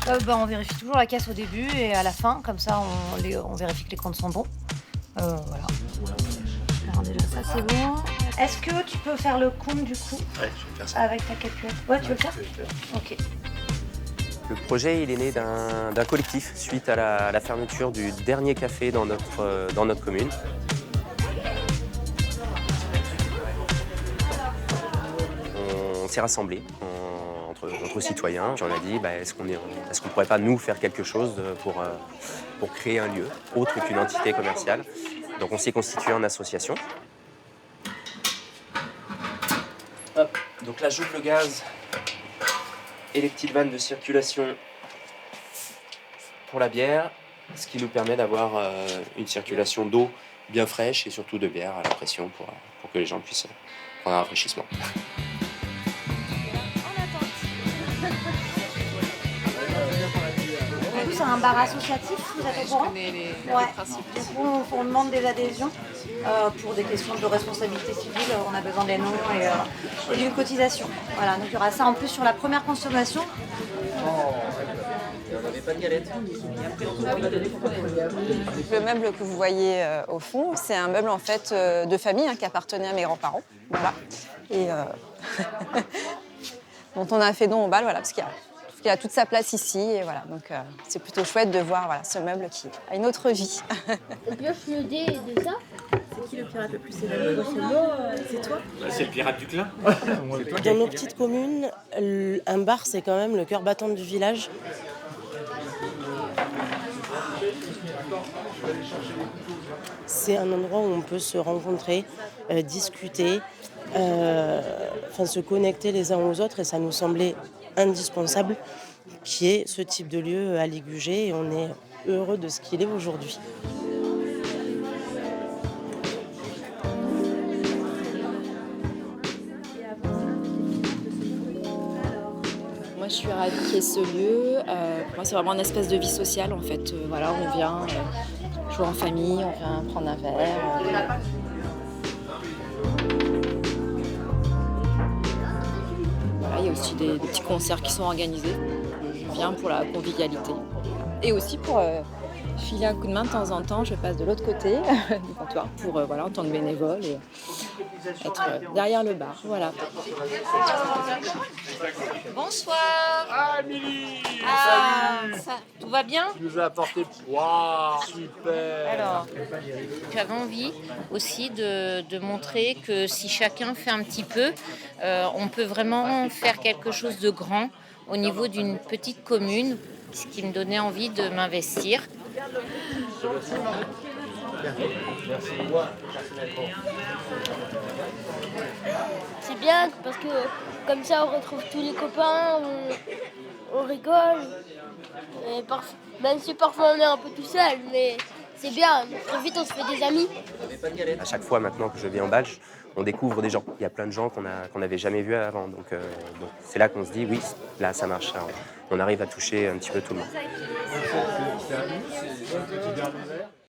On vérifie toujours la caisse au début et à la fin, comme ça on vérifie que les comptes sont bons. Voilà. Alors déjà ça c'est bon. Est-ce que tu peux faire le compte du coup Ouais, je vais faire ça. avec ta calculette? Ouais, tu veux le faire? Je vais le faire. Ok. Le projet, il est né d'un collectif suite à la fermeture du dernier café dans notre commune. On s'est rassemblés entre citoyens. Puis on a dit, est-ce qu'on pourrait pas nous faire quelque chose pour créer un lieu autre qu'une entité commerciale. Donc on s'est constitué en association. Hop. Donc là, j'ouvre le gaz et les petites vannes de circulation pour la bière, ce qui nous permet d'avoir une circulation d'eau bien fraîche et surtout de bière à la pression pour que les gens puissent prendre un rafraîchissement. Du coup, c'est un bar associatif, vous êtes au courant? Ouais. Du coup, on demande des adhésions pour des questions de responsabilité civile. On a besoin des noms et d'une cotisation. Voilà, donc il y aura ça en plus sur la première consommation. On n'avait pas de galette. Le meuble que vous voyez au fond, c'est un meuble en fait de famille qui appartenait à mes grands-parents. Voilà. Et dont on a fait don au bal, voilà, parce qu'il y a toute sa place ici. Et voilà, donc c'est plutôt chouette de voir voilà, ce meuble qui a une autre vie. On pioche le dé de ça. C'est qui le pirate le plus célèbre? C'est toi? C'est le pirate du Clin. Dans nos petites communes, un bar, c'est quand même le cœur battant du village. C'est un endroit où on peut se rencontrer, discuter, se connecter les uns aux autres et ça nous semblait indispensable qu'il y ait ce type de lieu à Ligugé et on est heureux de ce qu'il est aujourd'hui. Moi, je suis ravie qu'il y ait ce lieu. Pour moi, c'est vraiment une espèce de vie sociale, en fait. Voilà, on vient jouer en famille, on vient prendre un verre. Voilà, il y a aussi des petits concerts qui sont organisés. Je viens pour la convivialité. Et aussi pour filer un coup de main de temps en temps. Je passe de l'autre côté du comptoir pour, en tant que bénévole et être derrière le bar. Voilà. Bonsoir. Ah, Émilie! Tout va bien? Tu nous as apporté poire. Super. Alors, j'avais envie aussi de montrer que si chacun fait un petit peu, on peut vraiment faire quelque chose de grand au niveau d'une petite commune, ce qui me donnait envie de m'investir. C'est bien parce que comme ça on retrouve tous les copains, on rigole. Et même si parfois on est un peu tout seul, mais c'est bien. Très vite on se fait des amis. À chaque fois maintenant que je viens en Balche, on découvre des gens. Il y a plein de gens qu'on n'avait jamais vus avant. Donc c'est là qu'on se dit, oui, là ça marche. Là, on arrive à toucher un petit peu tout le monde.